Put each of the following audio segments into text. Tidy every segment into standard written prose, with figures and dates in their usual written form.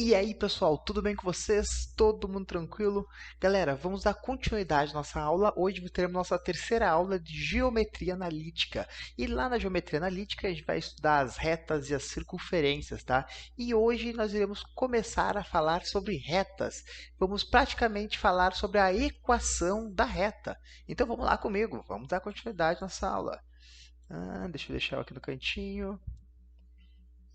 E aí, pessoal, tudo bem com vocês? Todo mundo tranquilo? Galera, vamos dar continuidade à nossa aula. Hoje teremos nossa terceira aula de geometria analítica. E lá na geometria analítica a gente vai estudar as retas e as circunferências, tá? E hoje nós iremos começar a falar sobre retas. Vamos praticamente falar sobre a equação da reta. Então vamos lá comigo, vamos dar continuidade à nossa aula. Deixa eu deixar ela aqui no cantinho.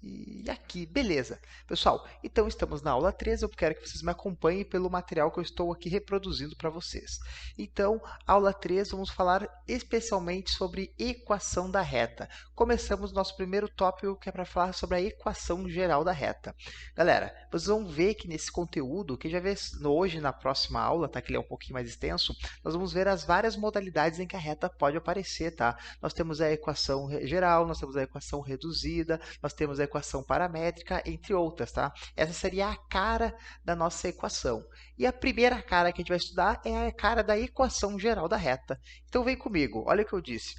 E aqui, beleza. Pessoal, então estamos na aula 13, eu quero que vocês me acompanhem pelo material que eu estou aqui reproduzindo para vocês. Então, aula 13, vamos falar especialmente sobre equação da reta. Começamos nosso primeiro tópico, que é para falar sobre a equação geral da reta. Galera, vocês vão ver que nesse conteúdo, que já vê hoje na próxima aula, tá? Que ele é um pouquinho mais extenso, nós vamos ver as várias modalidades em que a reta pode aparecer, tá? Nós temos a equação geral, nós temos a equação reduzida, nós temos a equação paramétrica, entre outras, tá? Essa seria a cara da nossa equação. E a primeira cara que a gente vai estudar é a cara da equação geral da reta. Então vem comigo, olha o que eu disse.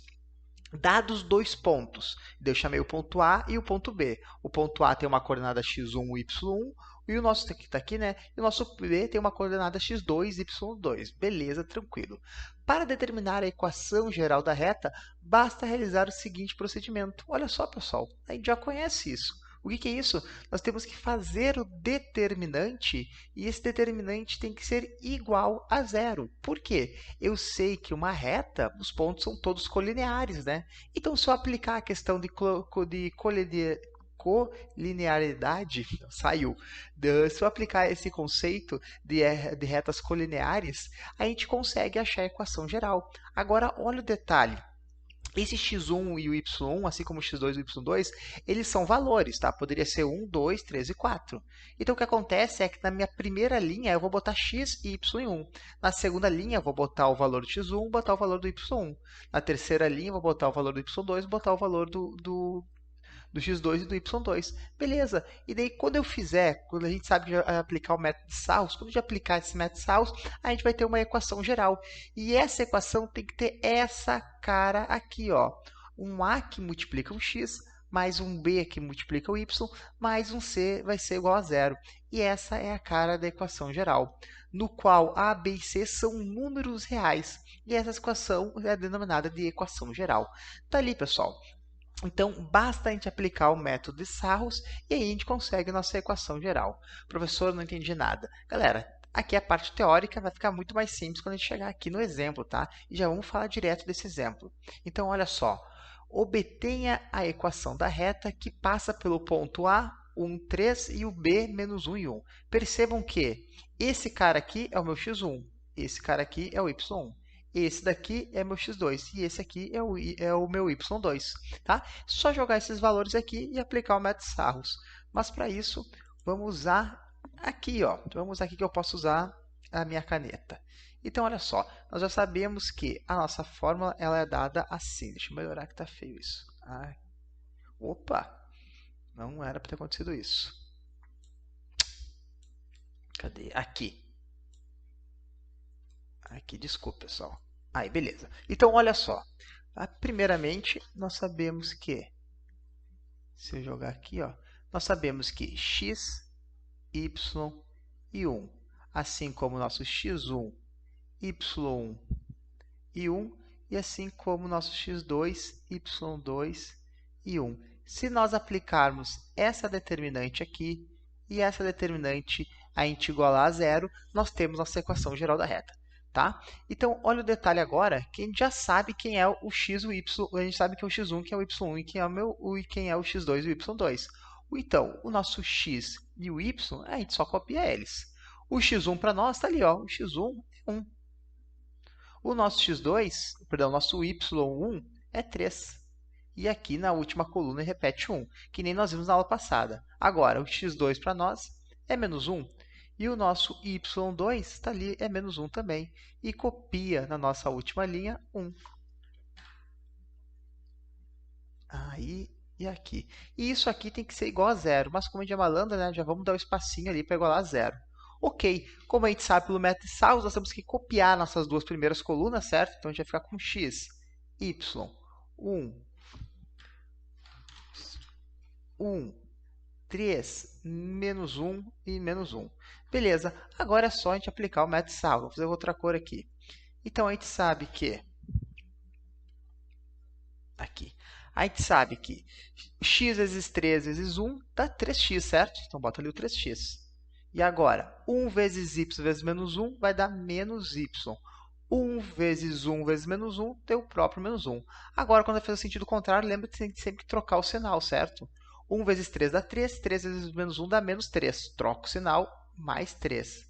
Dados dois pontos, eu chamei o ponto A e o ponto B. O ponto A tem uma coordenada x1 e y1, e o nosso que está aqui, né? E o nosso B tem uma coordenada x2 e y2. Beleza, tranquilo. Para determinar a equação geral da reta, basta realizar o seguinte procedimento. Olha só, pessoal, a gente já conhece isso. O que é isso? Nós temos que fazer o determinante e esse determinante tem que ser igual a zero. Por quê? Eu sei que uma reta, os pontos são todos colineares, né? Então, se eu aplicar a questão de colinearidade, saiu. Se eu aplicar esse conceito de retas colineares, a gente consegue achar a equação geral. Agora, olha o detalhe. Esse x1 e o y1, assim como o x2 e o y2, eles são valores, tá? Poderia ser 1, 2, 3 e 4. Então, o que acontece é que na minha primeira linha eu vou botar x e y em 1. Na segunda linha eu vou botar o valor do x1, botar o valor do y1. Na terceira linha eu vou botar o valor do y2, botar o valor do x2 e do y2. Beleza. E daí, quando eu fizer, quando a gente sabe aplicar o método de Sarros, quando a gente aplicar esse método de Sarros, a gente vai ter uma equação geral. E essa equação tem que ter essa cara aqui, ó. Um A que multiplica um x, mais um B que multiplica o y, mais um C vai ser igual a zero. E essa é a cara da equação geral, no qual A, B e C são números reais. E essa equação é denominada de equação geral. Tá ali, pessoal. Então, basta a gente aplicar o método de Sarros e aí a gente consegue a nossa equação geral. Professor, não entendi nada. Galera, aqui a parte teórica vai ficar muito mais simples quando a gente chegar aqui no exemplo, tá? E já vamos falar direto desse exemplo. Então, olha só. Obtenha a equação da reta que passa pelo ponto A, 1, 3 e o B, menos 1 e 1. Percebam que esse cara aqui é o meu x1, esse cara aqui é o y1. Esse daqui é meu x2 e esse aqui é o meu y2, tá? Só jogar esses valores aqui e aplicar o método Sarros. Mas para isso, vamos usar aqui, ó. Vamos usar aqui que eu posso usar a minha caneta. Então, olha só, nós já sabemos que a nossa fórmula ela é dada assim. Deixa eu melhorar que está feio isso. Opa! Não era para ter acontecido isso. Cadê? Aqui. Aqui, desculpa, pessoal. Aí, beleza. Então, olha só. Primeiramente, nós sabemos que, se eu jogar aqui, ó, nós sabemos que x, y e 1, assim como o nosso x1, y1 e 1, e assim como o nosso x2, y2 e 1. Se nós aplicarmos essa determinante aqui e essa determinante a gente igualar a zero, nós temos nossa equação geral da reta. Tá? Então, olha o detalhe agora, que a gente já sabe quem é o x e o y, a gente sabe quem é o x1, quem é o y1 e quem é o x2 e o y2. Então, o nosso x e o y, a gente só copia eles. O x1 para nós está ali, ó, o x1 é 1. O nosso x2, perdão, o nosso y1 é 3. E aqui na última coluna repete 1, que nem nós vimos na aula passada. Agora, o x2 para nós é menos 1. E o nosso y2 está ali, é menos 1 também. E copia na nossa última linha 1. Aí e aqui. E isso aqui tem que ser igual a zero. Mas como a gente é malandro, né, já vamos dar um espacinho ali para igualar a zero. Ok, como a gente sabe pelo método de Sarros, nós temos que copiar nossas duas primeiras colunas, certo? Então, a gente vai ficar com x, y, 1, 3, menos 1 e menos 1. Beleza, agora é só a gente aplicar o método de Sarro. Vou fazer outra cor aqui. Então, a gente sabe que... Aqui. A gente sabe que x vezes 3 vezes 1 dá 3x, certo? Então, bota ali o 3x. E agora, 1 vezes y vezes menos 1 vai dar menos y. 1 vezes 1 vezes menos 1 deu o próprio menos 1. Agora, quando vai fazer o sentido contrário, lembra que tem sempre que trocar o sinal, certo? 1 vezes 3 dá 3, 3 vezes menos 1 dá menos 3. Troca o sinal, mais 3.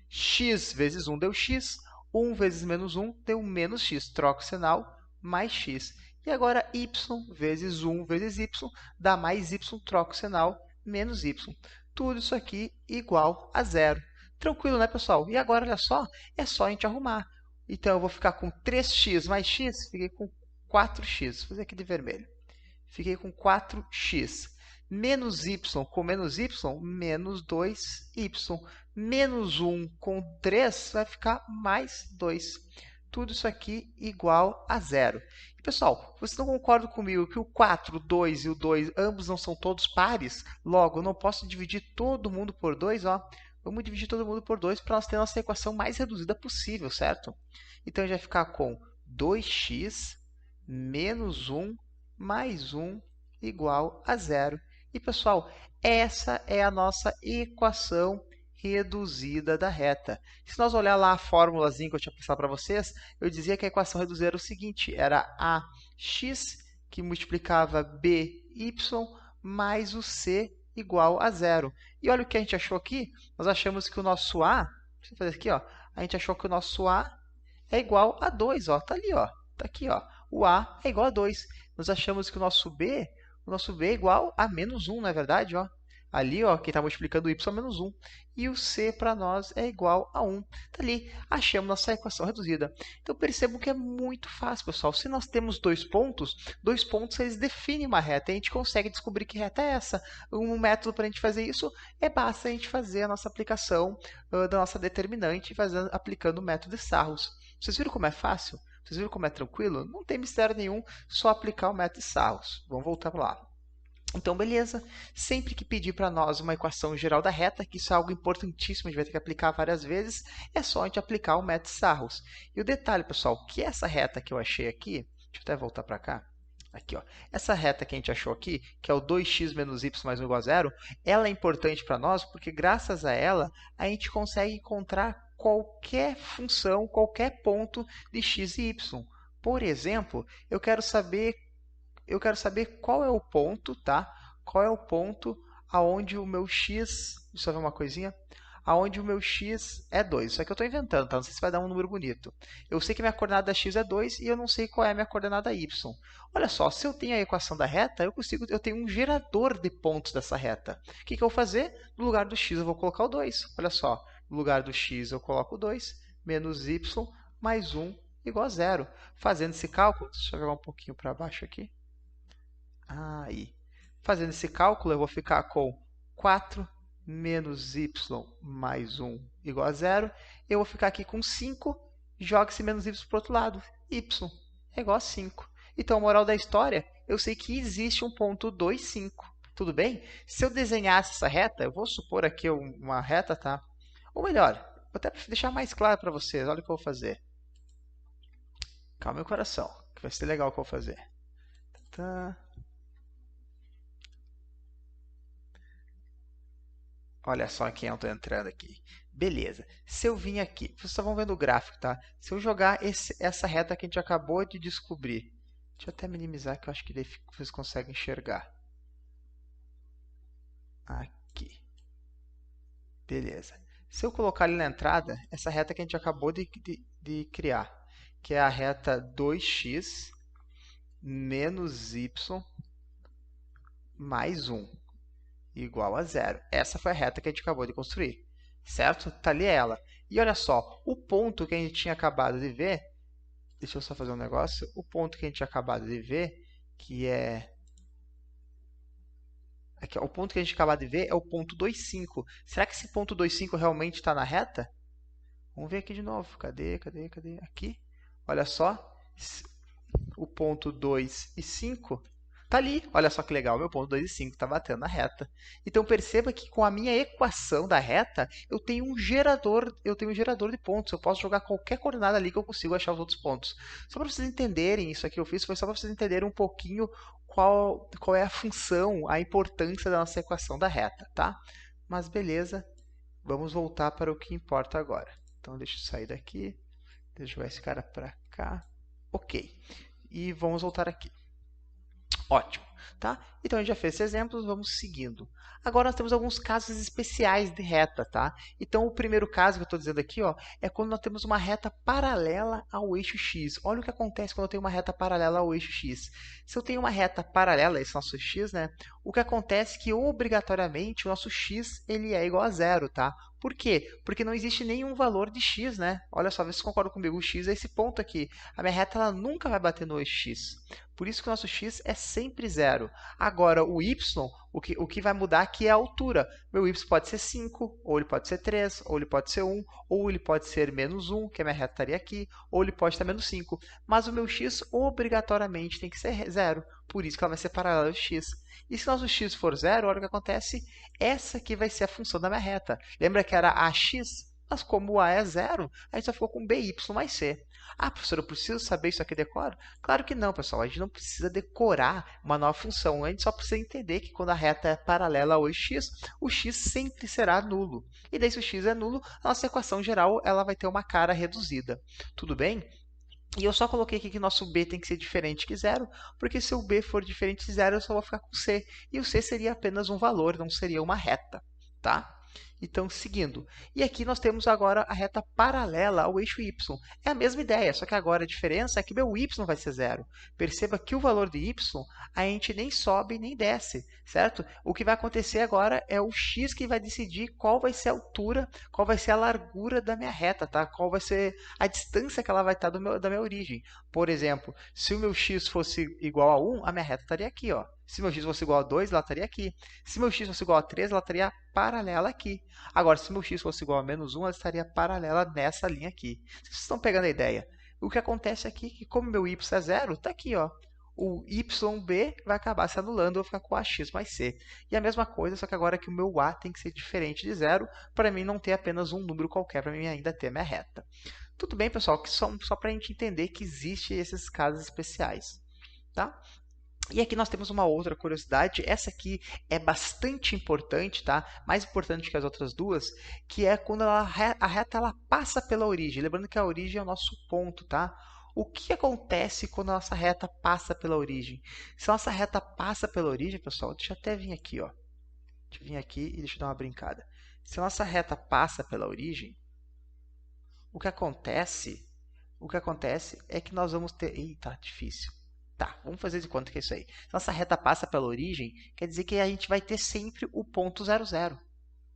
X vezes 1 deu x, 1 vezes menos 1 deu menos x. Troca o sinal, mais x. E agora, y vezes 1 vezes y dá mais y, troca o sinal, menos y. Tudo isso aqui igual a zero. Tranquilo, né, pessoal? E agora, olha só, é só a gente arrumar. Então, eu vou ficar com 3x mais x, fiquei com 4x. Vou fazer aqui de vermelho. Fiquei com 4x. Menos y com menos y, menos 2y. Menos 1 com 3 vai ficar mais 2. Tudo isso aqui igual a zero. E, pessoal, vocês não concordam comigo que o 4, o 2 e o 2, ambos não são todos pares? Logo, eu não posso dividir todo mundo por 2, ó. Vamos dividir todo mundo por 2 para nós ter a nossa equação mais reduzida possível, certo? Então, a gente vai ficar com 2x menos 1 mais 1 igual a zero. E, pessoal, essa é a nossa equação reduzida da reta. Se nós olhar lá a formulazinha que eu tinha passado para vocês, eu dizia que a equação reduzida era o seguinte, era ax que multiplicava by mais o c igual a zero. E olha o que a gente achou aqui. Nós achamos que o nosso a, deixa eu fazer aqui, ó, a gente achou que o nosso a é igual a 2, ó, tá ali, ó, tá aqui, ó. O a é igual a 2. Nós achamos que o nosso b é igual a menos 1, não é verdade, ó? Ali, ó, quem está multiplicando o y é menos 1. E o c para nós é igual a 1. Tá ali, achamos nossa equação reduzida. Então, percebam que é muito fácil, pessoal. Se nós temos dois pontos eles definem uma reta. E a gente consegue descobrir que reta é essa. Um método para a gente fazer isso basta a gente fazer a nossa aplicação da nossa determinante aplicando o método de Sarros. Vocês viram como é fácil? Vocês viram como é tranquilo? Não tem mistério nenhum, só aplicar o método de Sarros. Vamos voltar para lá. Então, beleza. Sempre que pedir para nós uma equação geral da reta, que isso é algo importantíssimo, a gente vai ter que aplicar várias vezes, é só a gente aplicar o método de Sarros. E o detalhe, pessoal, que essa reta que eu achei aqui, deixa eu até voltar para cá, aqui, ó, essa reta que a gente achou aqui, que é o 2x menos y mais 1 igual a zero, ela é importante para nós porque, graças a ela, a gente consegue encontrar qualquer função, qualquer ponto de x e y. Por exemplo, eu quero saber qual é o ponto, tá? Qual é o ponto aonde o meu x, deixa eu ver uma coisinha, aonde o meu x é 2. Isso aqui eu estou inventando, tá? Não sei se vai dar um número bonito. Eu sei que minha coordenada x é 2 e eu não sei qual é a minha coordenada y. Olha só, se eu tenho a equação da reta, eu tenho um gerador de pontos dessa reta. O que eu vou fazer? No lugar do x eu vou colocar o 2. Olha só, no lugar do x eu coloco o 2, menos y mais 1 igual a zero. Fazendo esse cálculo, deixa eu jogar um pouquinho para baixo aqui. Aí, fazendo esse cálculo, eu vou ficar com 4 menos y mais 1 igual a zero. Eu vou ficar aqui com 5, joga esse menos y para o outro lado. Y é igual a 5. Então, moral da história, eu sei que existe um ponto 2, 5. Tudo bem? Se eu desenhasse essa reta, eu vou supor aqui uma reta, tá? Ou melhor, vou até deixar mais claro para vocês. Olha o que eu vou fazer. Calma, meu coração, que vai ser legal o que eu vou fazer. Tá. Olha só quem eu estou entrando aqui. Beleza. Se eu vim aqui, vocês só vão vendo o gráfico, tá? Se eu jogar essa reta que a gente acabou de descobrir. Deixa eu até minimizar, que eu acho que vocês conseguem enxergar. Aqui. Beleza. Se eu colocar ali na entrada, essa reta que a gente acabou de criar, que é a reta 2x menos y mais 1 igual a zero. Essa foi a reta que a gente acabou de construir, certo? Está ali ela. E olha só, o ponto que a gente tinha acabado de ver, deixa eu só fazer um negócio, o ponto que a gente tinha acabado de ver, que é... Aqui, ó, o ponto que a gente acabou de ver é o ponto 2,5. Será que esse ponto 2,5 realmente está na reta? Vamos ver aqui de novo. Cadê? Aqui. Olha só, o ponto 2 e 5 Tá ali, olha só que legal, meu ponto 2 e 5 está batendo na reta. Então perceba que com a minha equação da reta, eu tenho um gerador de pontos. Eu posso jogar qualquer coordenada ali que eu consigo achar os outros pontos. Só para vocês entenderem, isso aqui eu fiz foi só para vocês entenderem um pouquinho qual é a função, a importância da nossa equação da reta, tá? Mas beleza, vamos voltar para o que importa agora. Então deixa eu sair daqui, deixa eu jogar esse cara para cá. Ok, e vamos voltar aqui. Ótimo, tá? Então a gente já fez esses exemplos, vamos seguindo. Agora nós temos alguns casos especiais de reta, tá? Então o primeiro caso que eu estou dizendo aqui, ó, é quando nós temos uma reta paralela ao eixo x. Olha o que acontece quando eu tenho uma reta paralela ao eixo x. Se eu tenho uma reta paralela a esse nosso x, né? O que acontece é que obrigatoriamente o nosso x ele é igual a zero, tá? Por quê? Porque não existe nenhum valor de x, né? Olha só, vê se concordam comigo, o x é esse ponto aqui. A minha reta ela nunca vai bater no eixo x. Por isso que o nosso x é sempre zero. Agora, o y, o que vai mudar aqui é a altura. Meu y pode ser 5, ou ele pode ser 3, ou ele pode ser 1, ou ele pode ser menos 1, que a minha reta estaria aqui, ou ele pode estar menos 5. Mas o meu x obrigatoriamente tem que ser zero. Por isso que ela vai ser paralela ao x. E se nosso x for zero, olha o que acontece. Essa aqui vai ser a função da minha reta. Lembra que era ax? Mas como o a é zero, a gente só ficou com by mais c. Ah, professor, eu preciso saber isso aqui decoro? Claro que não, pessoal. A gente não precisa decorar uma nova função. A gente só precisa entender que quando a reta é paralela ao x, o x sempre será nulo. E daí, se o x é nulo, a nossa equação geral ela vai ter uma cara reduzida. Tudo bem? E eu só coloquei aqui que nosso b tem que ser diferente que zero, porque se o b for diferente de zero, eu só vou ficar com c. E o c seria apenas um valor, não seria uma reta, tá? Então, seguindo. E aqui nós temos agora a reta paralela ao eixo y. É a mesma ideia, só que agora a diferença é que meu y vai ser zero. Perceba que o valor de y, a gente nem sobe nem desce, certo? O que vai acontecer agora é o x que vai decidir qual vai ser a altura, qual vai ser a largura da minha reta, tá? Qual vai ser a distância que ela vai estar da minha origem. Por exemplo, se o meu x fosse igual a 1, a minha reta estaria aqui, ó. Se meu x fosse igual a 2, ela estaria aqui. Se meu x fosse igual a 3, ela estaria paralela aqui. Agora, se meu x fosse igual a menos 1, ela estaria paralela nessa linha aqui. Vocês estão pegando a ideia? O que acontece aqui é que, como meu y é zero, está aqui, ó. O yb vai acabar se anulando, eu vou ficar com ax mais c. E a mesma coisa, só que agora que o meu a tem que ser diferente de zero, para mim não ter apenas um número qualquer, para mim ainda ter a minha reta. Tudo bem, pessoal? Que só para a gente entender que existem esses casos especiais. Tá? E aqui nós temos uma outra curiosidade, essa aqui é bastante importante, tá? Mais importante que as outras duas, que é quando a reta ela passa pela origem. Lembrando que a origem é o nosso ponto, tá? O que acontece quando a nossa reta passa pela origem? Se a nossa reta passa pela origem, pessoal, deixa eu até vir aqui, ó. Deixa eu vir aqui e deixa eu dar uma brincada. Se a nossa reta passa pela origem, o que acontece é que nós vamos ter... Eita, difícil. Tá, vamos fazer de conta que é isso aí. Se nossa reta passa pela origem, quer dizer que a gente vai ter sempre o ponto 00.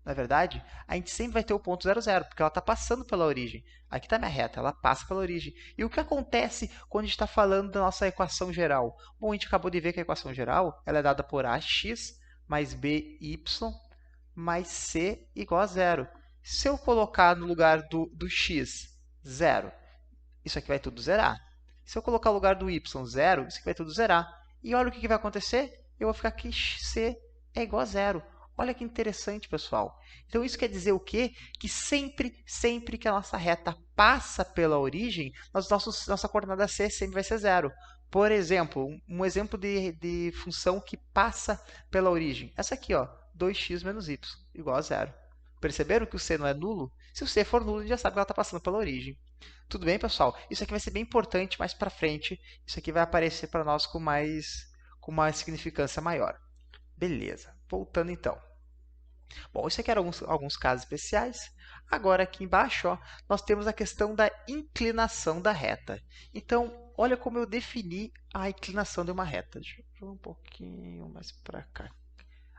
Não é verdade? A gente sempre vai ter o ponto 00, porque ela está passando pela origem. Aqui está a minha reta, ela passa pela origem. E o que acontece quando a gente está falando da nossa equação geral? Bom, a gente acabou de ver que a equação geral ela é dada por ax mais by mais c igual a zero. Se eu colocar no lugar do x 0, isso aqui vai tudo zerar. Se eu colocar no lugar do y 0, isso aqui vai tudo zerar. E olha o que vai acontecer. Eu vou ficar aqui, c é igual a zero. Olha que interessante, pessoal. Então, isso quer dizer o quê? Que sempre que a nossa reta passa pela origem, nossa coordenada c sempre vai ser zero. Por exemplo, um exemplo de função que passa pela origem. Essa aqui, ó, 2x menos y, igual a zero. Perceberam que o c não é nulo? Se o c for nulo, a gente já sabe que ela está passando pela origem. Tudo bem, pessoal? Isso aqui vai ser bem importante mais para frente. Isso aqui vai aparecer para nós com uma significância maior. Beleza. Voltando então. Bom, isso aqui eram alguns casos especiais. Agora, aqui embaixo, ó, nós temos a questão da inclinação da reta. Então, olha como eu defini a inclinação de uma reta. Deixa eu jogar um pouquinho mais para cá.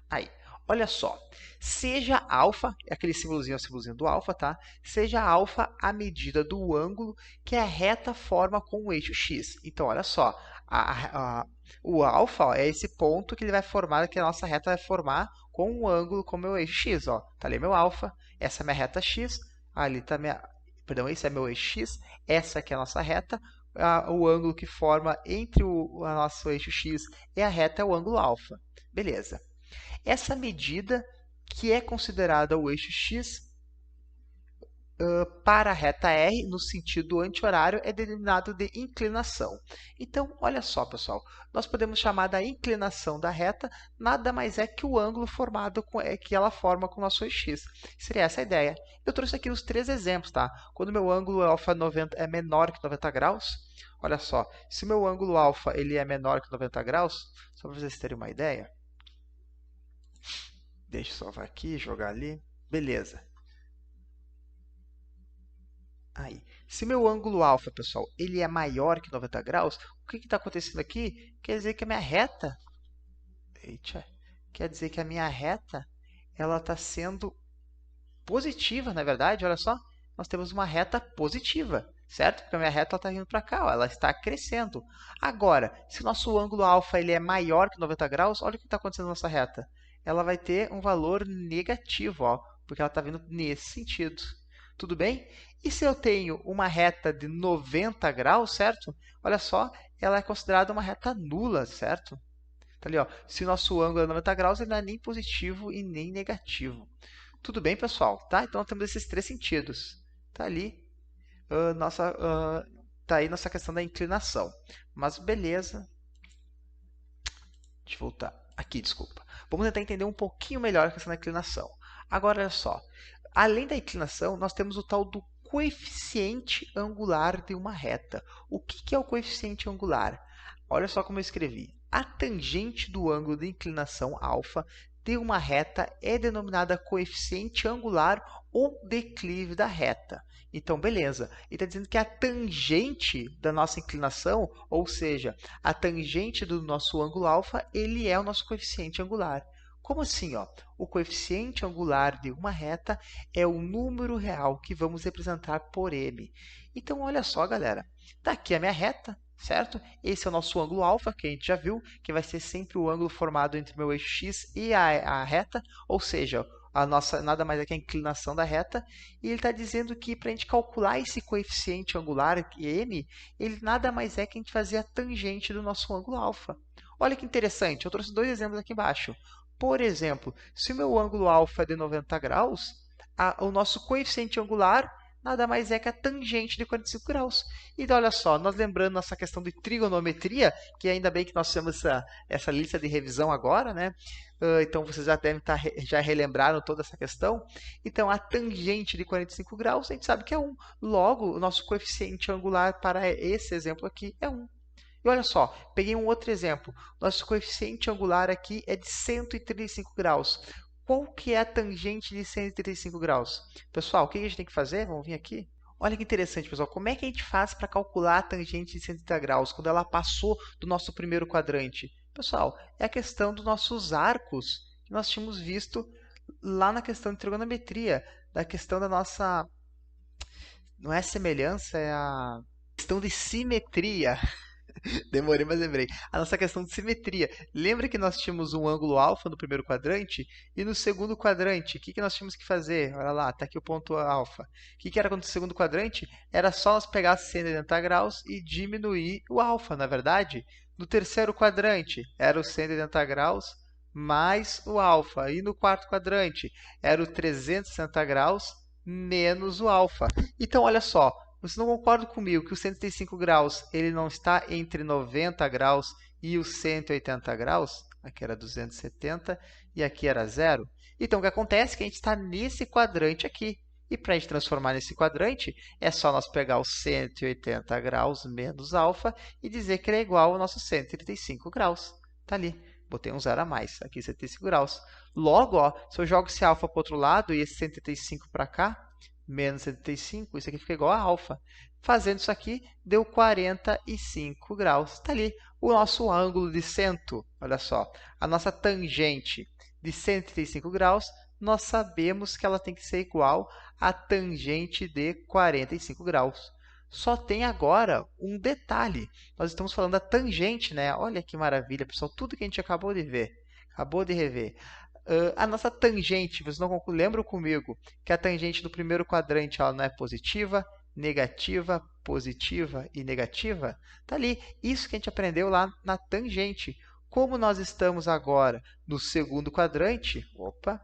Aí. Olha só, seja alfa, aquele símbolozinho é o símbolozinho do alfa, tá? Seja alfa a medida do ângulo que a reta forma com o eixo x. Então, olha só, o alfa ó, é esse ponto que ele vai formar, que a nossa reta vai formar com um ângulo com o meu eixo x. Ó. Tá ali meu alfa, essa é minha reta x, ali tá minha... Perdão, esse é meu eixo x, essa aqui é a nossa reta, o ângulo que forma entre o nosso eixo x e a reta é o ângulo alfa. Beleza. Essa medida, que é considerada o eixo x, para a reta R, no sentido anti-horário, é denominado de inclinação. Então, olha só, pessoal, nós podemos chamar da inclinação da reta nada mais é que o ângulo formado que ela forma com o nosso eixo x. Seria essa a ideia. Eu trouxe aqui os 3 exemplos, tá? Quando meu ângulo alfa é menor que 90 graus, olha só, se o meu ângulo alfa ele é menor que 90 graus, só para vocês terem uma ideia, deixa eu salvar aqui, jogar ali, beleza. Aí, se meu ângulo alfa, pessoal, ele é maior que 90 graus, o que está acontecendo aqui? Quer dizer que a minha reta, quer dizer que a minha reta, ela está sendo positiva, na verdade, olha só, nós temos uma reta positiva, certo? Porque a minha reta está vindo para cá, ó, ela está crescendo. Agora, se o nosso ângulo alfa ele é maior que 90 graus, olha o que está acontecendo na nossa reta. Ela vai ter um valor negativo, ó, porque ela está vindo nesse sentido. Tudo bem? E se eu tenho uma reta de 90 graus, certo? Olha só, ela é considerada uma reta nula, certo? Tá ali, ó. Se o nosso ângulo é 90 graus, ele não é nem positivo e nem negativo. Tudo bem, pessoal? Tá? Então, temos esses 3 sentidos. Tá ali, tá aí nossa questão da inclinação. Mas beleza. Deixa eu voltar. Aqui, desculpa. Vamos tentar entender um pouquinho melhor a questão da inclinação. Agora, olha só. Além da inclinação, nós temos o tal do coeficiente angular de uma reta. O que é o coeficiente angular? Olha só como eu escrevi. A tangente do ângulo de inclinação alfa de uma reta é denominada coeficiente angular ou declive da reta. Então, beleza. Ele está dizendo que a tangente da nossa inclinação, ou seja, a tangente do nosso ângulo alfa, ele é o nosso coeficiente angular. Como assim, ó? O coeficiente angular de uma reta é o número real que vamos representar por m. Então, olha só, galera. Daqui a minha reta, certo? Esse é o nosso ângulo alfa, que a gente já viu, que vai ser sempre o ângulo formado entre o meu eixo x e a reta, ou seja, a nossa nada mais é que a inclinação da reta. E ele está dizendo que para a gente calcular esse coeficiente angular, m, ele nada mais é que a gente fazer a tangente do nosso ângulo alfa. Olha que interessante, eu trouxe 2 exemplos aqui embaixo. Por exemplo, se o meu ângulo alfa é de 90 graus, o nosso coeficiente angular nada mais é que a tangente de 45 graus. Então, olha só, nós lembrando nossa questão de trigonometria, que ainda bem que nós temos essa lista de revisão agora, né? Então, vocês já devem já relembraram toda essa questão. Então, a tangente de 45 graus, a gente sabe que é 1. Logo, o nosso coeficiente angular para esse exemplo aqui é 1. E olha só, peguei um outro exemplo. Nosso coeficiente angular aqui é de 135 graus. Qual que é a tangente de 135 graus? Pessoal, o que a gente tem que fazer? Vamos vir aqui. Olha que interessante, pessoal. Como é que a gente faz para calcular a tangente de 130 graus quando ela passou do nosso primeiro quadrante? Pessoal, é a questão dos nossos arcos que nós tínhamos visto lá na questão de trigonometria, da questão da nossa... Não é semelhança, é a questão de simetria. Demorei, mas lembrei. A nossa questão de simetria. Lembra que nós tínhamos um ângulo alfa no primeiro quadrante? E no segundo quadrante, o que nós tínhamos que fazer? Olha lá, está aqui o ponto alfa. O que era no segundo quadrante? Era só nós pegar 180 graus e diminuir o alfa, na verdade? No terceiro quadrante, era o 180 graus mais o alfa. E no quarto quadrante, era o 360 graus menos o alfa. Então, olha só. Você não concorda comigo que o 135 graus ele não está entre 90 graus e os 180 graus? Aqui era 270 e aqui era 0. Então, o que acontece é que a gente está nesse quadrante aqui. E para a gente transformar nesse quadrante, é só nós pegar os 180 graus menos alfa e dizer que ele é igual ao nosso 135 graus. Está ali. Botei um 0 a mais. Aqui 135 graus. Logo, ó, se eu jogo esse alfa para o outro lado e esse 135 para cá, menos 75, isso aqui fica igual a alfa. Fazendo isso aqui, deu 45 graus. Está ali o nosso ângulo de centro. Olha só, a nossa tangente de 135 graus, nós sabemos que ela tem que ser igual à tangente de 45 graus. Só tem agora um detalhe. Nós estamos falando da tangente, né? Olha que maravilha, pessoal. Tudo que a gente acabou de ver, acabou de rever. A nossa tangente, vocês não lembram comigo que a tangente do primeiro quadrante ela não é positiva, negativa, positiva e negativa? Tá ali, isso que a gente aprendeu lá na tangente. Como nós estamos agora no segundo quadrante, opa,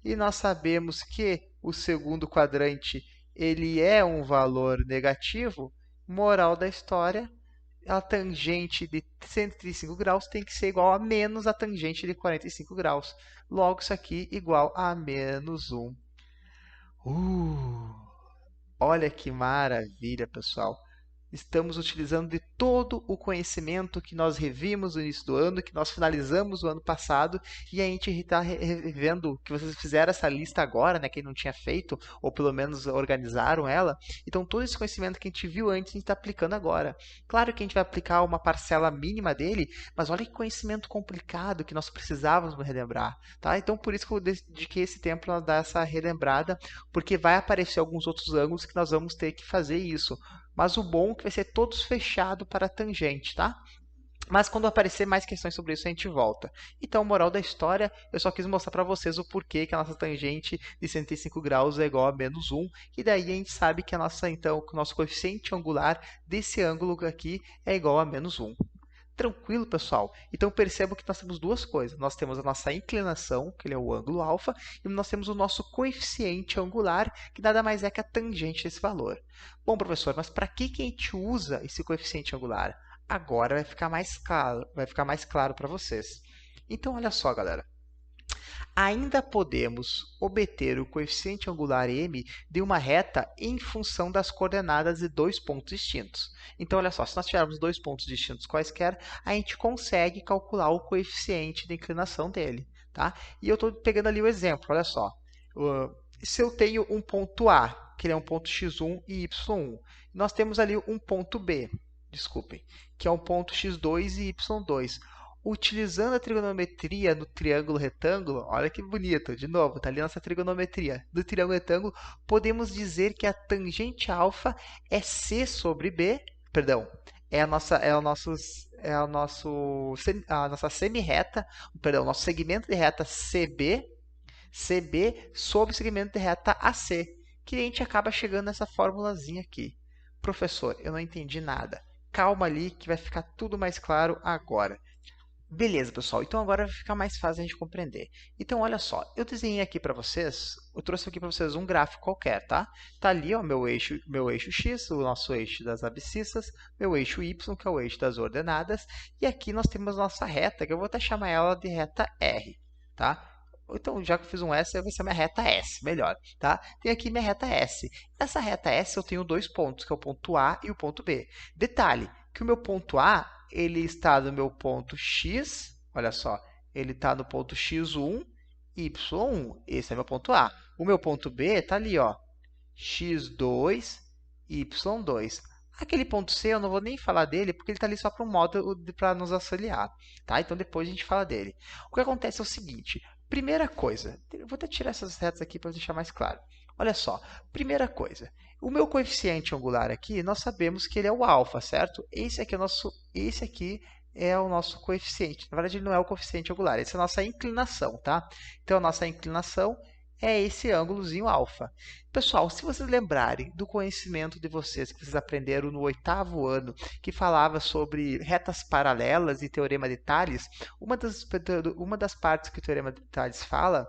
e nós sabemos que o segundo quadrante ele é um valor negativo, moral da história, a tangente de 135 graus tem que ser igual a menos a tangente de 45 graus. Logo, isso aqui igual a menos 1. Olha que maravilha, pessoal! Estamos utilizando de todo o conhecimento que nós revimos no início do ano, que nós finalizamos no ano passado, e a gente está revendo que vocês fizeram essa lista agora, né, quem não tinha feito, ou pelo menos organizaram ela. Então, todo esse conhecimento que a gente viu antes, a gente está aplicando agora. Claro que a gente vai aplicar uma parcela mínima dele, mas olha que conhecimento complicado que nós precisávamos relembrar, tá? Então, por isso que eu dediquei esse tempo para dar essa relembrada, porque vai aparecer alguns outros ângulos que nós vamos ter que fazer isso. Mas o bom é que vai ser todos fechado para a tangente, tá? Mas quando aparecer mais questões sobre isso, a gente volta. Então, moral da história, eu só quis mostrar para vocês o porquê que a nossa tangente de 105 graus é igual a menos 1. E daí a gente sabe que, que o nosso coeficiente angular desse ângulo aqui é igual a menos 1. Tranquilo, pessoal? Então percebam que nós temos duas coisas. Nós temos a nossa inclinação, que ele é o ângulo alfa, e nós temos o nosso coeficiente angular, que nada mais é que a tangente desse valor. Bom, professor, mas para que a gente usa esse coeficiente angular? Agora vai ficar mais claro para vocês. Então, olha só, galera. Ainda podemos obter o coeficiente angular m de uma reta em função das coordenadas de dois pontos distintos. Então, olha só, se nós tivermos dois pontos distintos quaisquer, a gente consegue calcular o coeficiente de inclinação dele, tá? E eu estou pegando ali o exemplo, olha só. Se eu tenho um ponto A, que é um ponto x1 e y1, nós temos ali um ponto B, desculpem, que é um ponto x2 e y2. Utilizando a trigonometria no triângulo retângulo, olha que bonito, de novo, está ali a nossa trigonometria. Do triângulo retângulo, podemos dizer que a tangente alfa é C sobre B, perdão, é a nossa semi-reta, perdão, nosso segmento de reta CB sobre o segmento de reta AC, que a gente acaba chegando nessa formulazinha aqui. Professor, eu não entendi nada. Calma ali que vai ficar tudo mais claro agora. Beleza, pessoal. Então agora vai ficar mais fácil a gente compreender. Então, olha só. Eu desenhei aqui para vocês, eu trouxe aqui para vocês um gráfico qualquer, tá? Tá ali, ó, meu eixo X, o nosso eixo das abscissas, meu eixo Y, que é o eixo das ordenadas, e aqui nós temos nossa reta, que eu vou até chamar ela de reta R, tá? Então, já que eu fiz um S, vai ser minha reta S, melhor, tá? Tem aqui minha reta S. Essa reta S eu tenho dois pontos, que é o ponto A e o ponto B. Detalhe, que o meu ponto A ele está no meu ponto X, olha só, ele está no ponto X1, Y1, esse é meu ponto A. O meu ponto B está ali, ó, X2, Y2. Aquele ponto C eu não vou nem falar dele, porque ele está ali só para um modo para nos auxiliar, tá? Então depois a gente fala dele. O que acontece é o seguinte, primeira coisa, eu vou até tirar essas retas aqui para deixar mais claro. Olha só, primeira coisa, o meu coeficiente angular aqui, nós sabemos que ele é o alfa, certo? Esse aqui é o nosso coeficiente. Na verdade, ele não é o coeficiente angular, essa é a nossa inclinação, tá? Então, a nossa inclinação é esse ângulozinho alfa. Pessoal, se vocês lembrarem do conhecimento de vocês, que vocês aprenderam no 8º ano, que falava sobre retas paralelas e teorema de Tales, uma das partes que o teorema de Tales fala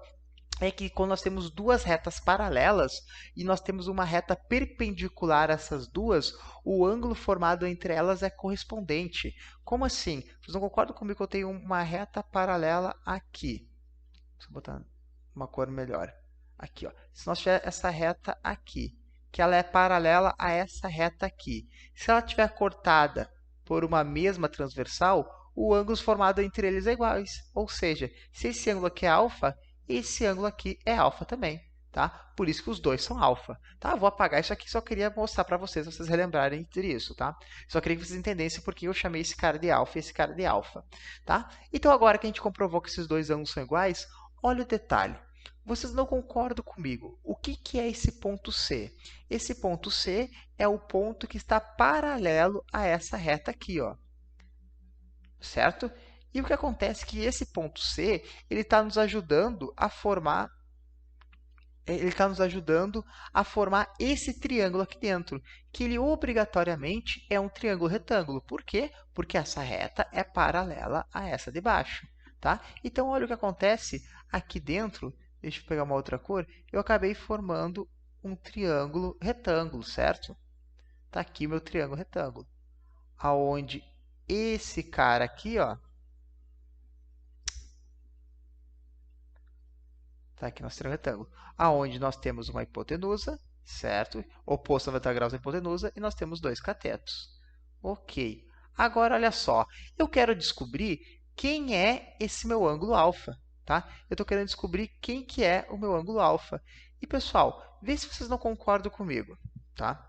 é que quando nós temos duas retas paralelas e nós temos uma reta perpendicular a essas duas, o ângulo formado entre elas é correspondente. Como assim? Vocês não concordam comigo que eu tenho uma reta paralela aqui? Deixa eu botar uma cor melhor. Aqui, ó. Se nós tivermos essa reta aqui, que ela é paralela a essa reta aqui, se ela estiver cortada por uma mesma transversal, o ângulo formado entre eles é iguais. Ou seja, se esse ângulo aqui é alfa, esse ângulo aqui é alfa também, tá? Por isso que os dois são alfa, tá? Vou apagar isso aqui, só queria mostrar para vocês relembrarem disso, tá? Só queria que vocês entendessem porque eu chamei esse cara de alfa e esse cara de alfa, tá? Então, agora que a gente comprovou que esses dois ângulos são iguais, olha o detalhe. Vocês não concordam comigo. O que é esse ponto C? Esse ponto C é o ponto que está paralelo a essa reta aqui, ó. Certo? E o que acontece é que esse ponto C ele está nos ajudando a formar ele está nos ajudando a formar esse triângulo aqui dentro, que ele obrigatoriamente é um triângulo retângulo. Por quê? Porque essa reta é paralela a essa de baixo, tá? Então, olha o que acontece aqui dentro. Deixa eu pegar uma outra cor. Eu acabei formando um triângulo retângulo, certo? Está aqui o meu triângulo retângulo, aonde esse cara aqui, ó, tá aqui nosso triângulo retângulo, aonde nós temos uma hipotenusa, certo? Oposto a 90 graus da hipotenusa, e nós temos dois catetos. Ok. Agora, olha só, eu quero descobrir quem é esse meu ângulo alfa, tá? Eu estou querendo descobrir quem que é o meu ângulo alfa. E, pessoal, vê se vocês não concordam comigo, tá?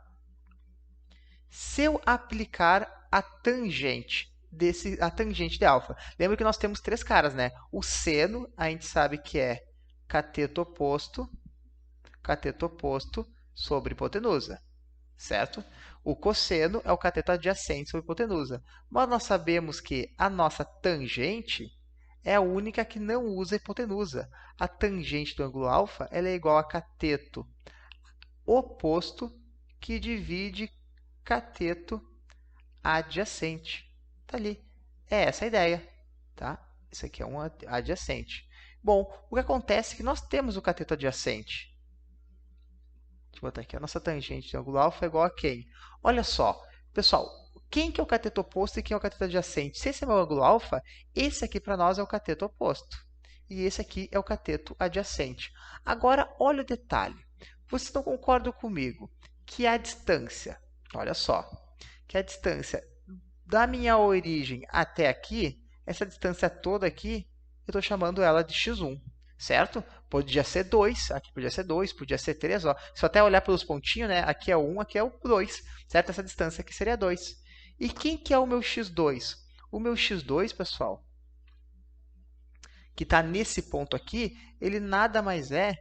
Se eu aplicar a tangente de alfa, lembra que nós temos três caras, né? O seno, a gente sabe que é cateto oposto sobre hipotenusa, certo? O cosseno é o cateto adjacente sobre hipotenusa. Mas nós sabemos que a nossa tangente é a única que não usa hipotenusa. A tangente do ângulo alfa ela é igual a cateto oposto que divide cateto adjacente. Tá ali. É essa a ideia, tá? Isso aqui é um adjacente. Bom, o que acontece é que nós temos o cateto adjacente. Deixa eu botar aqui. A nossa tangente de ângulo alfa é igual a quem? Olha só, pessoal, quem que é o cateto oposto e quem é o cateto adjacente? Se esse é meu ângulo alfa, esse aqui para nós é o cateto oposto. E esse aqui é o cateto adjacente. Agora, olha o detalhe. Vocês não concordam comigo que a distância, olha só, que a distância da minha origem até aqui, essa distância toda aqui, eu estou chamando ela de x1, certo? Podia ser 2, aqui podia ser 2, podia ser 3. Ó. Se eu até olhar pelos pontinhos, né? Aqui é 1, aqui é o 2, certo? Essa distância aqui seria 2. E quem que é o meu x2? O meu x2, pessoal, que está nesse ponto aqui, ele nada mais é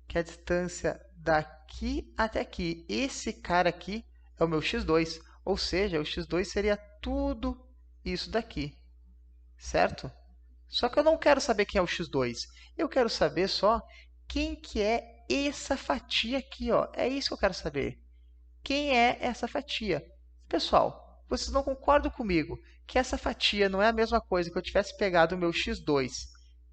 que a distância daqui até aqui. Esse cara aqui é o meu x2, ou seja, o x2 seria tudo isso daqui, certo? Só que eu não quero saber quem é o x2, eu quero saber só quem que é essa fatia aqui, ó. É isso que eu quero saber. Quem é essa fatia? Pessoal, vocês não concordam comigo que essa fatia não é a mesma coisa que eu tivesse pegado o meu x2,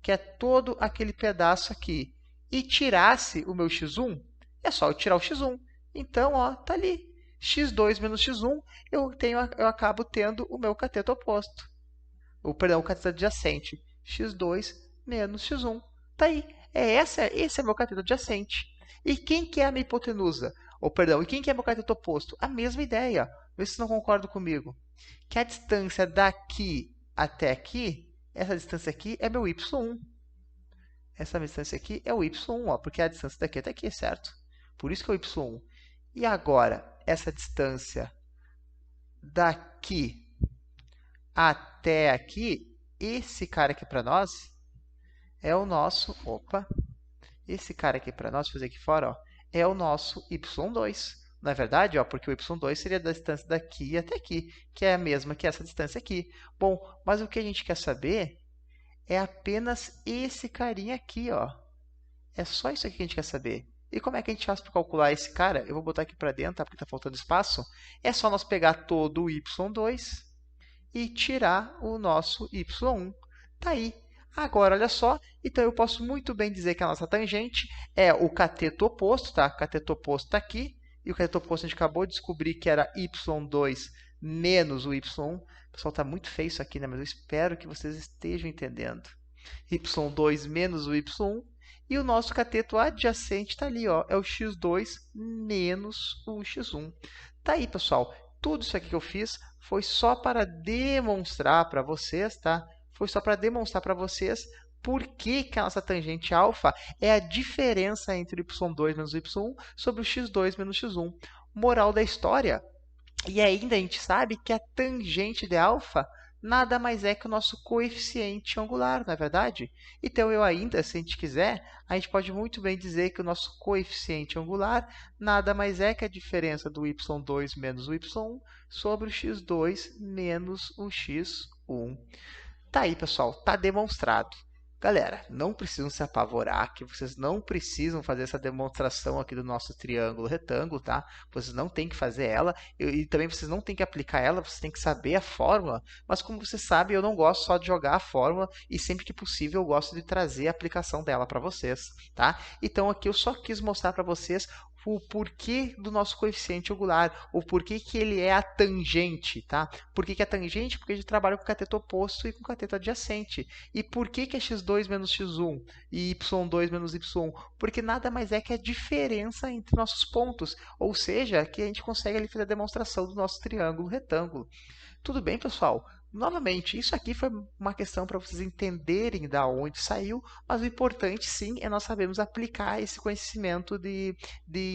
que é todo aquele pedaço aqui, e tirasse o meu x1? É só eu tirar o x1. Então, ó, tá ali. x2 menos x1, eu acabo tendo o meu cateto oposto. Perdão, o cateto adjacente. x2 menos x1. Tá aí. Esse é meu cateto adjacente. E quem que é a minha hipotenusa? E quem que é meu cateto oposto? A mesma ideia. Vê se vocês não concordam comigo. Que a distância daqui até aqui, essa distância aqui é meu y1. Essa distância aqui é o y1, ó, porque a distância daqui até aqui, certo? Por isso que é o y1. E agora, essa distância daqui até aqui, esse cara aqui para nós é o nosso, esse cara aqui para nós, vou fazer aqui fora, ó, é o nosso y2. Na verdade, ó, porque o y2 seria da distância daqui até aqui, que é a mesma que essa distância aqui. Bom, mas o que a gente quer saber é apenas esse carinha aqui, ó. É só isso aqui que a gente quer saber. E como é que a gente faz para calcular esse cara? Eu vou botar aqui para dentro, tá? Porque está faltando espaço. É só nós pegar todo o y2 e tirar o nosso y1. Tá aí. Agora, olha só. Então, eu posso muito bem dizer que a nossa tangente é o cateto oposto, tá? O cateto oposto está aqui. E o cateto oposto a gente acabou de descobrir que era y2 menos o y1. Pessoal, está muito feio isso aqui, né? Mas eu espero que vocês estejam entendendo. y2 menos o y1. E o nosso cateto adjacente está ali, ó, é o x2 menos o x1. Tá aí, pessoal. Tudo isso aqui que eu fiz foi só para demonstrar para vocês, tá? Foi só para demonstrar para vocês por que a nossa tangente alfa é a diferença entre o y2 menos o y1 sobre o x2 menos o x1. Moral da história. E ainda a gente sabe que a tangente de alfa nada mais é que o nosso coeficiente angular, não é verdade? Então, se a gente quiser, a gente pode muito bem dizer que o nosso coeficiente angular nada mais é que a diferença do y2 menos o y1 sobre o x2 menos o x1. Tá aí, pessoal, tá demonstrado. Galera, não precisam se apavorar, que vocês não precisam fazer essa demonstração aqui do nosso triângulo retângulo, tá? Vocês não têm que fazer ela, e também vocês não têm que aplicar ela, vocês têm que saber a fórmula, mas como vocês sabem, eu não gosto só de jogar a fórmula, e sempre que possível eu gosto de trazer a aplicação dela para vocês, tá? Então aqui eu só quis mostrar para vocês o porquê do nosso coeficiente angular, o porquê que ele é a tangente, tá? Por que que é tangente? Porque a gente trabalha com cateto oposto e com cateto adjacente. E por que que é x2 menos x1 e y2 menos y1? Porque nada mais é que a diferença entre nossos pontos, ou seja, que a gente consegue ali fazer a demonstração do nosso triângulo retângulo. Tudo bem, pessoal? Novamente, isso aqui foi uma questão para vocês entenderem da onde saiu, mas o importante sim é nós sabermos aplicar esse conhecimento de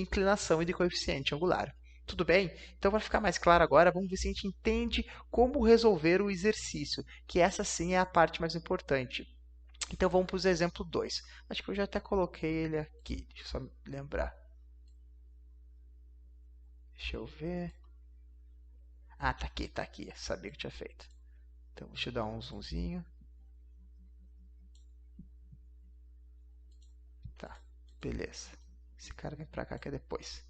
inclinação e de coeficiente angular. Tudo bem? Então, para ficar mais claro agora, vamos ver se a gente entende como resolver o exercício, que essa sim é a parte mais importante. Então, vamos para o exemplo 2. Acho que eu já até coloquei ele aqui, deixa eu só lembrar. Deixa eu ver. Ah, tá aqui. Sabia que eu tinha feito. Então, deixa eu dar um zoomzinho. Tá, beleza. Esse cara vem pra cá que é depois.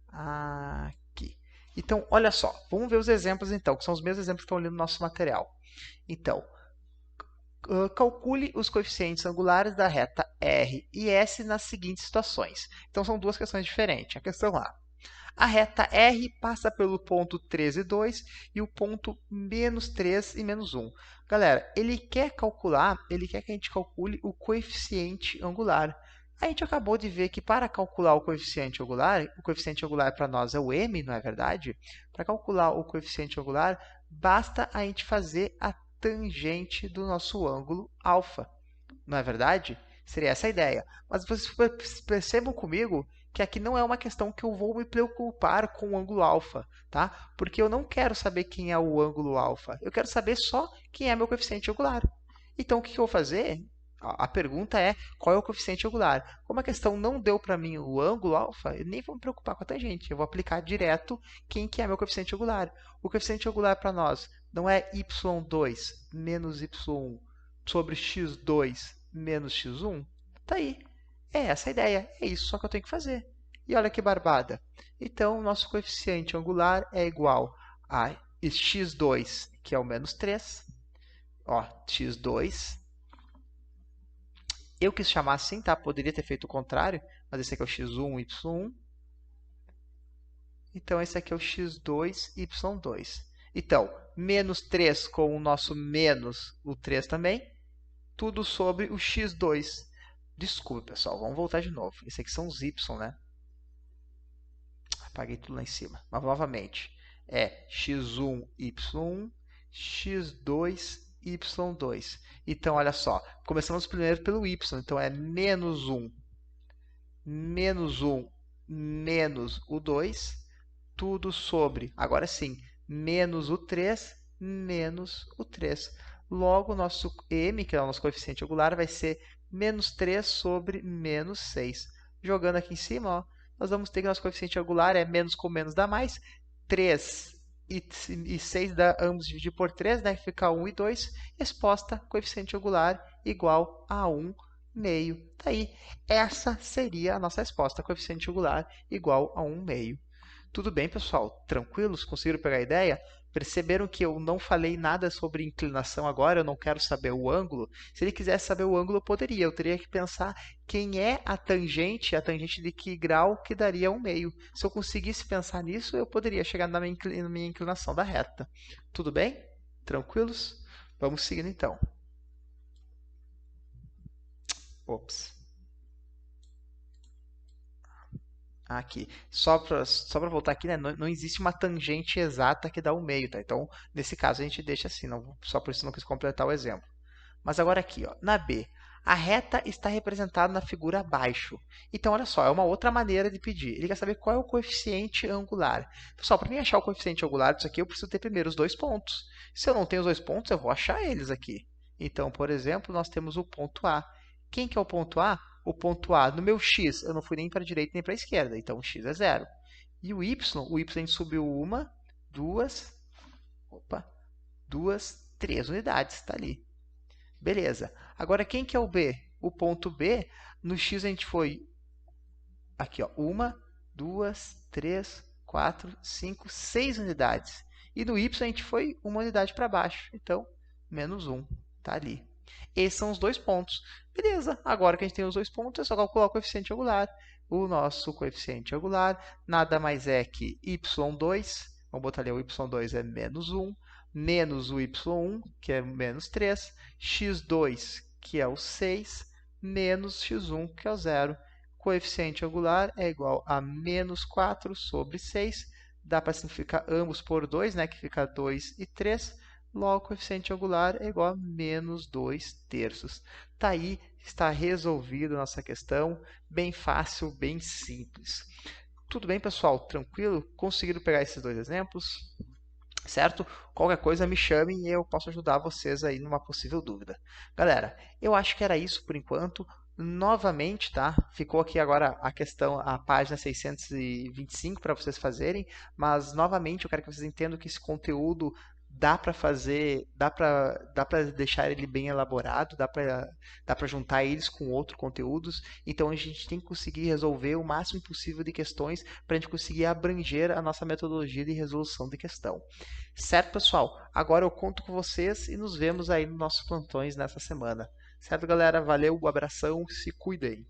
Aqui. Então, olha só. Vamos ver os exemplos então, que são os mesmos exemplos que estão ali no nosso material. Então, calcule os coeficientes angulares da reta R e S nas seguintes situações. Então, são duas questões diferentes. A questão A. A reta R passa pelo ponto 3 e 2 e o ponto menos 3 e menos 1. Galera, ele quer que a gente calcule o coeficiente angular. A gente acabou de ver que para calcular o coeficiente angular para nós é o m, não é verdade? Para calcular o coeficiente angular, basta a gente fazer a tangente do nosso ângulo alfa, não é verdade? Seria essa a ideia. Mas vocês percebam comigo que aqui não é uma questão que eu vou me preocupar com o ângulo alfa, tá? Porque eu não quero saber quem é o ângulo alfa, eu quero saber só quem é meu coeficiente angular. Então, o que eu vou fazer? A pergunta é, qual é o coeficiente angular? Como a questão não deu para mim o ângulo alfa, eu nem vou me preocupar com a tangente, eu vou aplicar direto quem que é meu coeficiente angular. O coeficiente angular para nós não é y2 menos y1 sobre x2 menos x1? Tá aí. É essa a ideia, é isso só que eu tenho que fazer. E olha que barbada. Então, o nosso coeficiente angular é igual a x2, que é o menos 3. Ó, x2. Eu quis chamar assim, tá? Poderia ter feito o contrário, mas esse aqui é o x1, y1. Então, esse aqui é o x2, y2. Então, menos 3 com o nosso menos o 3 também. Tudo sobre o x2. Desculpe, pessoal. Vamos voltar de novo. Esse aqui são os y, né? Apaguei tudo lá em cima. Mas, novamente, é x1, y1, x2, y2. Então, olha só. Começamos primeiro pelo y. Então, é menos 1, menos 1, menos o 2. Tudo sobre, agora sim, menos o 3, menos o 3. Logo, o nosso m, que é o nosso coeficiente angular, vai ser menos 3 sobre menos 6. Jogando aqui em cima, ó, nós vamos ter que nosso coeficiente angular é menos com menos dá mais. 3 e 6 dá ambos dividir por 3, né? Fica 1 e 2. Resposta, coeficiente angular igual a 1 meio. Tá aí. Essa seria a nossa resposta, coeficiente angular igual a 1 meio. Tudo bem, pessoal? Tranquilos? Conseguiram pegar a ideia? Perceberam que eu não falei nada sobre inclinação agora, eu não quero saber o ângulo. Se ele quisesse saber o ângulo, eu poderia. Eu teria que pensar quem é a tangente de que grau que daria 1 meio. Se eu conseguisse pensar nisso, eu poderia chegar na minha inclinação da reta. Tudo bem? Tranquilos? Vamos seguindo então. Ops. Aqui. Só para voltar aqui, né? Não existe uma tangente exata que dá 1 meio, tá? Então, nesse caso, a gente deixa assim, só por isso não quis completar o exemplo. Mas agora aqui, ó, na B, a reta está representada na figura abaixo. Então, olha só, é uma outra maneira de pedir. Ele quer saber qual é o coeficiente angular. Pessoal, para mim achar o coeficiente angular disso aqui, eu preciso ter primeiro os 2 pontos. Se eu não tenho os 2 pontos, eu vou achar eles aqui. Então, por exemplo, nós temos o ponto A. Quem que é o ponto A? O ponto A, no meu x, eu não fui nem para a direita nem para a esquerda, então o x é 0. E o y a gente subiu uma, duas, 3 unidades, está ali. Beleza. Agora, quem que é o B? O ponto B, no x a gente foi aqui, ó, 1, 2, 3, 4, 5, 6 unidades. E no y a gente foi uma unidade para baixo. Então, menos 1. Está ali. Esses são os dois pontos. Beleza, agora que a gente tem os dois pontos, é só calcular o coeficiente angular. O nosso coeficiente angular nada mais é que y2, vamos botar ali, o y2 é menos 1, menos o y1, que é menos 3, x2, que é o 6, menos x1, que é o 0. Coeficiente angular é igual a menos 4 sobre 6. Dá para simplificar ambos por 2, né, que fica 2 e 3. Logo, o coeficiente angular é igual a menos 2 terços. Tá aí, está resolvida a nossa questão. Bem fácil, bem simples. Tudo bem, pessoal? Tranquilo? Conseguiram pegar esses dois exemplos? Certo? Qualquer coisa me chamem e eu posso ajudar vocês aí numa possível dúvida. Galera, eu acho que era isso por enquanto. Novamente, tá? Ficou aqui agora a questão, a página 625 para vocês fazerem, mas novamente eu quero que vocês entendam que esse conteúdo dá para fazer, dá para deixar ele bem elaborado, dá para juntar eles com outros conteúdos. Então a gente tem que conseguir resolver o máximo possível de questões para a gente conseguir abranger a nossa metodologia de resolução de questão. Certo, pessoal? Agora eu conto com vocês e nos vemos aí nos nossos plantões nessa semana. Certo, galera? Valeu, um abração, se cuidem.